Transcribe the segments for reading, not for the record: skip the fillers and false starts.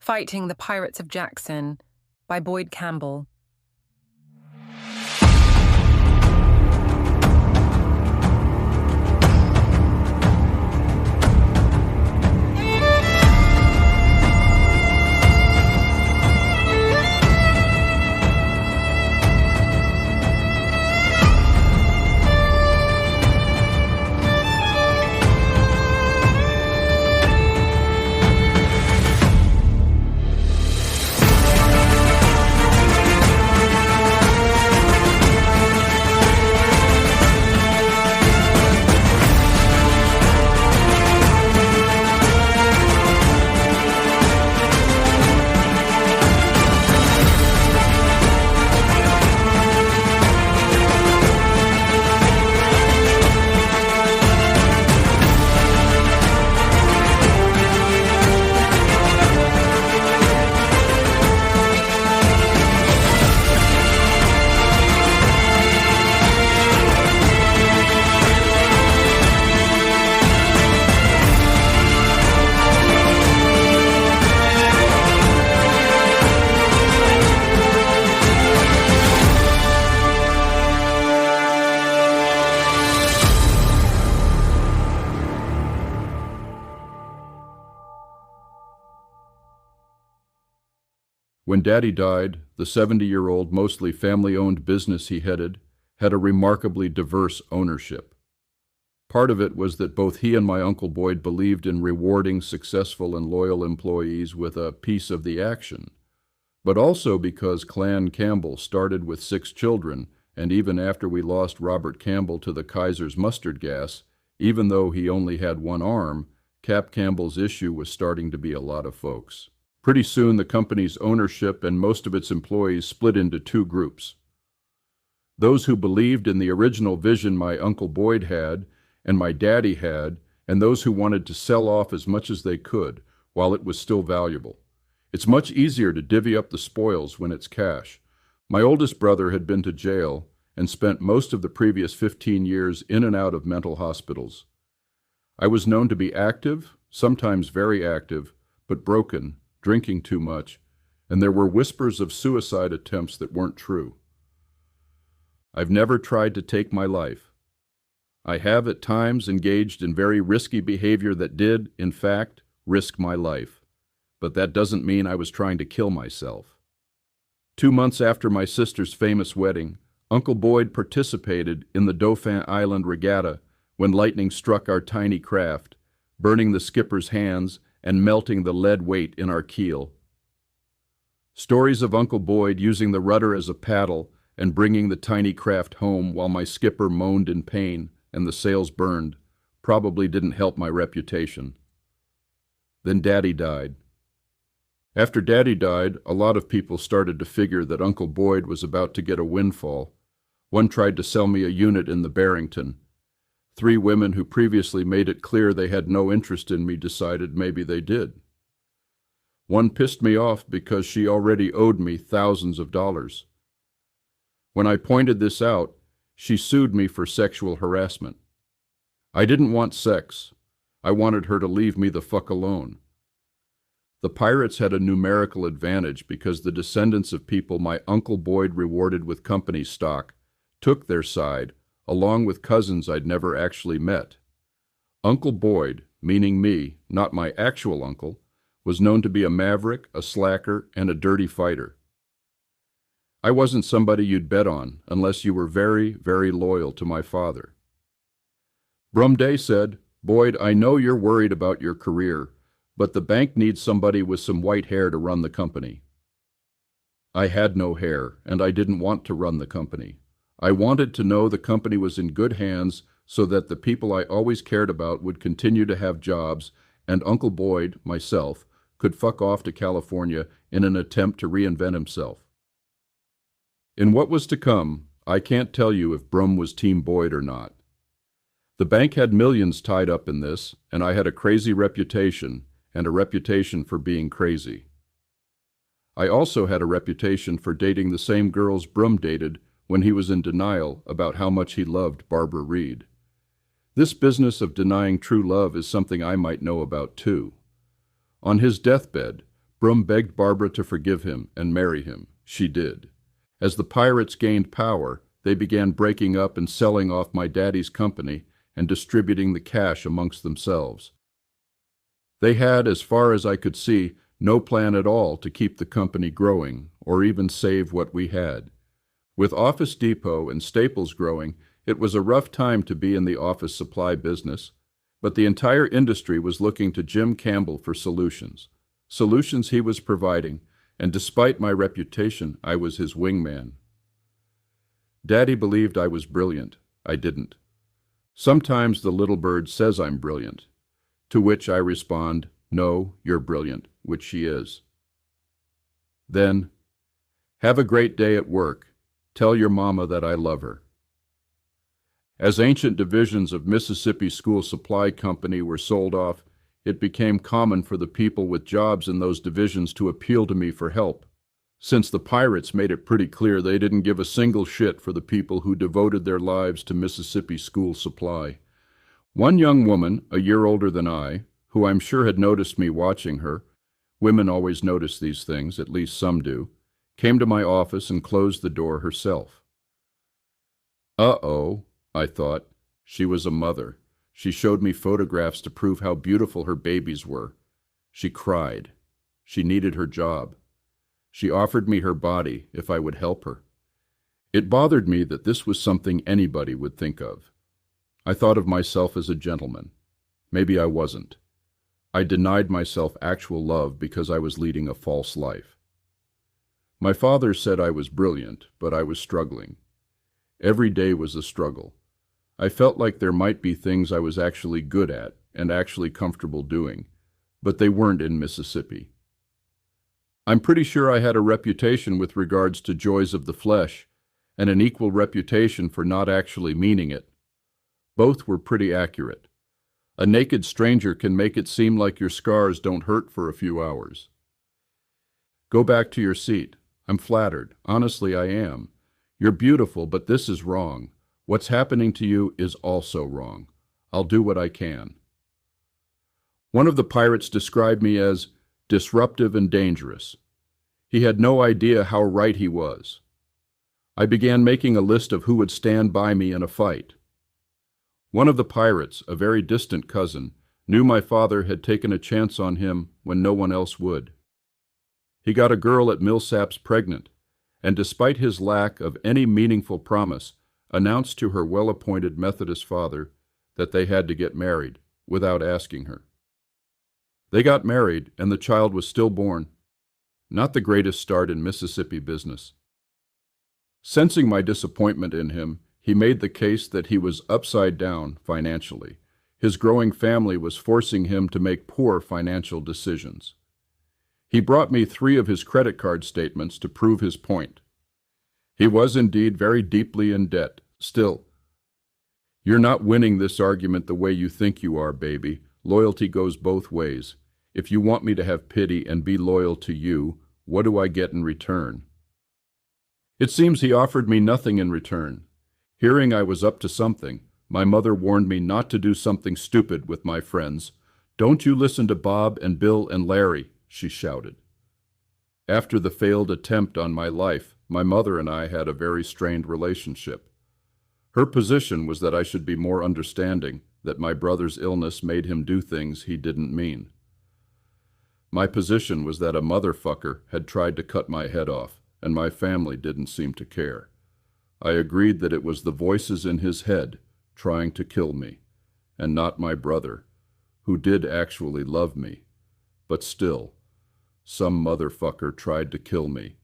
Fighting the Pirates of Jackson by Boyd Campbell. When Daddy died, the 70-year-old, mostly family-owned business he headed had a remarkably diverse ownership. Part of it was that both he and my Uncle Boyd believed in rewarding successful and loyal employees with a piece of the action, but also because Clan Campbell started with 6 children, and even after we lost Robert Campbell to the Kaiser's mustard gas, even though he only had one arm, Cap Campbell's issue was starting to be a lot of folks. Pretty soon, the company's ownership and most of its employees split into 2 groups. Those who believed in the original vision my Uncle Boyd had and my daddy had, and those who wanted to sell off as much as they could while it was still valuable. It's much easier to divvy up the spoils when it's cash. My oldest brother had been to jail and spent most of the previous 15 years in and out of mental hospitals. I was known to be active, sometimes very active, but broken, drinking too much, and there were whispers of suicide attempts that weren't true. I've never tried to take my life. I have at times engaged in very risky behavior that did, in fact, risk my life, but that doesn't mean I was trying to kill myself. 2 months after my sister's famous wedding, Uncle Boyd participated in the Dauphin Island Regatta when lightning struck our tiny craft, burning the skipper's hands and melting the lead weight in our keel. Stories of Uncle Boyd using the rudder as a paddle and bringing the tiny craft home while my skipper moaned in pain and the sails burned probably didn't help my reputation. Then Daddy died. After Daddy died, a lot of people started to figure that Uncle Boyd was about to get a windfall. One tried to sell me a unit in the Barrington. 3 women who previously made it clear they had no interest in me decided maybe they did. One pissed me off because she already owed me thousands of dollars. When I pointed this out, she sued me for sexual harassment. I didn't want sex. I wanted her to leave me the fuck alone. The Pirates had a numerical advantage because the descendants of people my Uncle Boyd rewarded with company stock took their side, along with cousins I'd never actually met. Uncle Boyd, meaning me, not my actual uncle, was known to be a maverick, a slacker, and a dirty fighter. I wasn't somebody you'd bet on unless you were very, very loyal to my father. Brum Day said, "Boyd, I know you're worried about your career, but the bank needs somebody with some white hair to run the company." I had no hair, and I didn't want to run the company. I wanted to know the company was in good hands so that the people I always cared about would continue to have jobs, and Uncle Boyd, myself, could fuck off to California in an attempt to reinvent himself. In what was to come, I can't tell you if Brum was Team Boyd or not. The bank had millions tied up in this, and I had a crazy reputation, and a reputation for being crazy. I also had a reputation for dating the same girls Brum dated when he was in denial about how much he loved Barbara Reed. This business of denying true love is something I might know about too. On his deathbed, Brum begged Barbara to forgive him and marry him. She did. As the pirates gained power, they began breaking up and selling off my daddy's company and distributing the cash amongst themselves. They had, as far as I could see, no plan at all to keep the company growing or even save what we had. With Office Depot and Staples growing, it was a rough time to be in the office supply business, but the entire industry was looking to Jim Campbell for solutions he was providing, and despite my reputation, I was his wingman. Daddy believed I was brilliant. I didn't. Sometimes the little bird says I'm brilliant, to which I respond, "No, you're brilliant," which she is. Then, "Have a great day at work. Tell your mama that I love her." As ancient divisions of Mississippi School Supply Company were sold off, it became common for the people with jobs in those divisions to appeal to me for help, since the pirates made it pretty clear they didn't give a single shit for the people who devoted their lives to Mississippi School Supply. One young woman, a year older than I, who I'm sure had noticed me watching her — women always notice these things, at least some do — came to my office and closed the door herself. Uh-oh, I thought. She was a mother. She showed me photographs to prove how beautiful her babies were. She cried. She needed her job. She offered me her body if I would help her. It bothered me that this was something anybody would think of. I thought of myself as a gentleman. Maybe I wasn't. I denied myself actual love because I was leading a false life. My father said I was brilliant, but I was struggling. Every day was a struggle. I felt like there might be things I was actually good at and actually comfortable doing, but they weren't in Mississippi. I'm pretty sure I had a reputation with regards to joys of the flesh, and an equal reputation for not actually meaning it. Both were pretty accurate. A naked stranger can make it seem like your scars don't hurt for a few hours. Go back to your seat. I'm flattered. Honestly, I am. You're beautiful, but this is wrong. What's happening to you is also wrong. I'll do what I can. One of the pirates described me as disruptive and dangerous. He had no idea how right he was. I began making a list of who would stand by me in a fight. One of the pirates, a very distant cousin, knew my father had taken a chance on him when no one else would. He got a girl at Millsaps pregnant, and despite his lack of any meaningful promise, announced to her well-appointed Methodist father that they had to get married without asking her. They got married, and the child was stillborn. Not the greatest start in Mississippi business. Sensing my disappointment in him, he made the case that he was upside down financially. His growing family was forcing him to make poor financial decisions. He brought me 3 of his credit card statements to prove his point. He was indeed very deeply in debt. Still, "You're not winning this argument the way you think you are, baby. Loyalty goes both ways. If you want me to have pity and be loyal to you, what do I get in return?" It seems he offered me nothing in return. Hearing I was up to something, my mother warned me not to do something stupid with my friends. "Don't you listen to Bob and Bill and Larry," she shouted. After the failed attempt on my life, my mother and I had a very strained relationship. Her position was that I should be more understanding, that my brother's illness made him do things he didn't mean. My position was that a motherfucker had tried to cut my head off, and my family didn't seem to care. I agreed that it was the voices in his head trying to kill me, and not my brother, who did actually love me. But still, some motherfucker tried to kill me,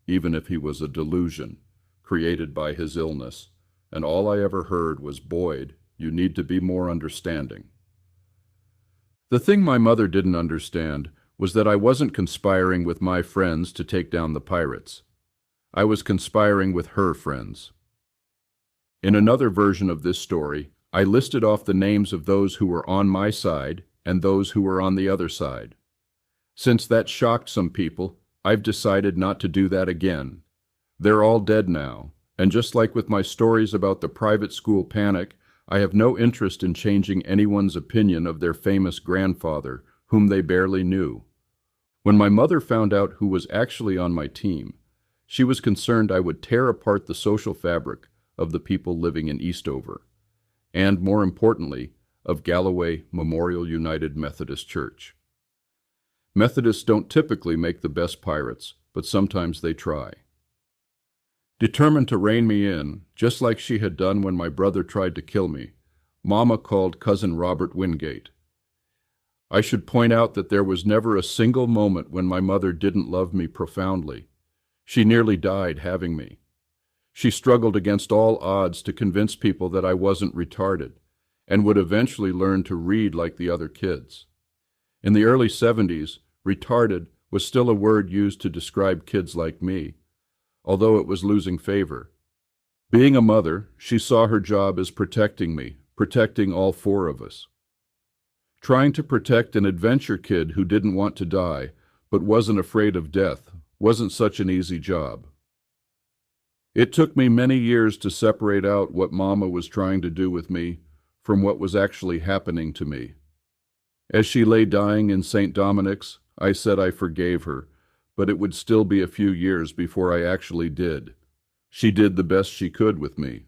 even if he was a delusion created by his illness, and all I ever heard was, "Boyd, you need to be more understanding." The thing my mother didn't understand was that I wasn't conspiring with my friends to take down the pirates. I was conspiring with her friends. In another version of this story, I listed off the names of those who were on my side and those who were on the other side. Since that shocked some people, I've decided not to do that again. They're all dead now, and just like with my stories about the private school panic, I have no interest in changing anyone's opinion of their famous grandfather, whom they barely knew. When my mother found out who was actually on my team, she was concerned I would tear apart the social fabric of the people living in Eastover, and more importantly, of Galloway Memorial United Methodist Church. Methodists don't typically make the best pirates, but sometimes they try. Determined to rein me in, just like she had done when my brother tried to kill me, Mama called cousin Robert Wingate. I should point out that there was never a single moment when my mother didn't love me profoundly. She nearly died having me. She struggled against all odds to convince people that I wasn't retarded, and would eventually learn to read like the other kids. In the early 70s, retarded was still a word used to describe kids like me, although it was losing favor. Being a mother, she saw her job as protecting me, protecting all four of us. Trying to protect an adventure kid who didn't want to die, but wasn't afraid of death, wasn't such an easy job. It took me many years to separate out what Mama was trying to do with me from what was actually happening to me. As she lay dying in St. Dominic's, I said I forgave her, but it would still be a few years before I actually did. She did the best she could with me.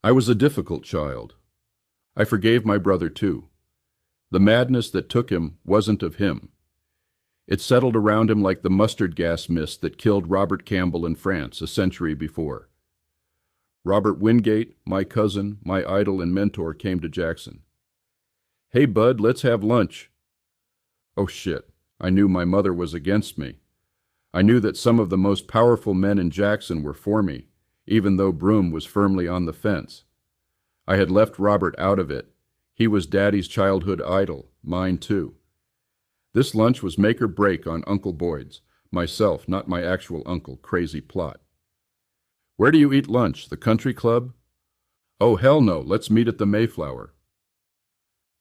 I was a difficult child. I forgave my brother too. The madness that took him wasn't of him. It settled around him like the mustard gas mist that killed Robert Campbell in France a century before. Robert Wingate, my cousin, my idol and mentor, came to Jackson. "Hey, bud, let's have lunch." Oh shit, I knew my mother was against me. I knew that some of the most powerful men in Jackson were for me, even though Broom was firmly on the fence. I had left Robert out of it. He was Daddy's childhood idol, mine too. This lunch was make or break on Uncle Boyd's, myself, not my actual uncle, crazy plot. "Where do you eat lunch, the country club?" "Oh, hell no, let's meet at the Mayflower."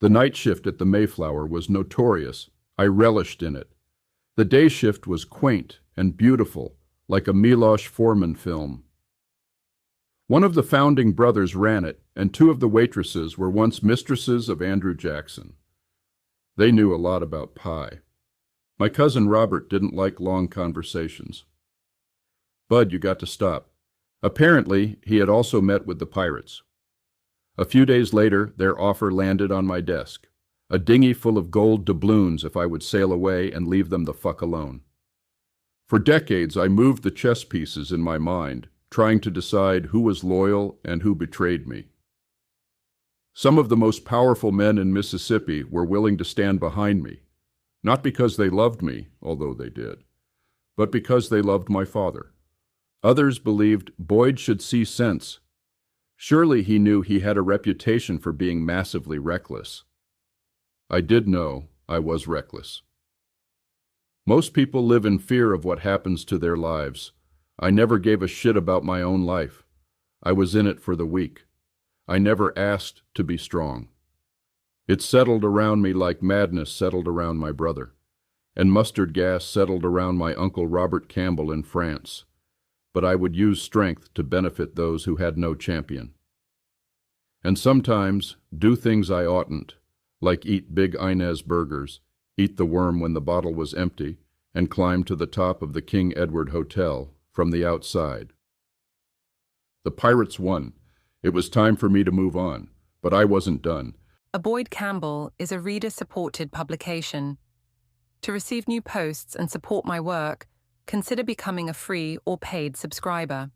The night shift at the Mayflower was notorious. I relished in it. The day shift was quaint and beautiful, like a Milos Forman film. One of the founding brothers ran it, and two of the waitresses were once mistresses of Andrew Jackson. They knew a lot about pie. My cousin Robert didn't like long conversations. "Bud, you got to stop." Apparently, he had also met with the pirates. A few days later, their offer landed on my desk. A dinghy full of gold doubloons if I would sail away and leave them the fuck alone. For decades, I moved the chess pieces in my mind, trying to decide who was loyal and who betrayed me. Some of the most powerful men in Mississippi were willing to stand behind me, not because they loved me, although they did, but because they loved my father. Others believed Boyd should see sense. Surely he knew he had a reputation for being massively reckless. I did know I was reckless. Most people live in fear of what happens to their lives. I never gave a shit about my own life. I was in it for the weak. I never asked to be strong. It settled around me like madness settled around my brother, and mustard gas settled around my Uncle Robert Campbell in France. But I would use strength to benefit those who had no champion. And sometimes do things I oughtn't, like eat Big Inez burgers, eat the worm when the bottle was empty, and climb to the top of the King Edward Hotel from the outside. The pirates won. It was time for me to move on, but I wasn't done. A Boyd Campbell is a reader-supported publication. To receive new posts and support my work, consider becoming a free or paid subscriber.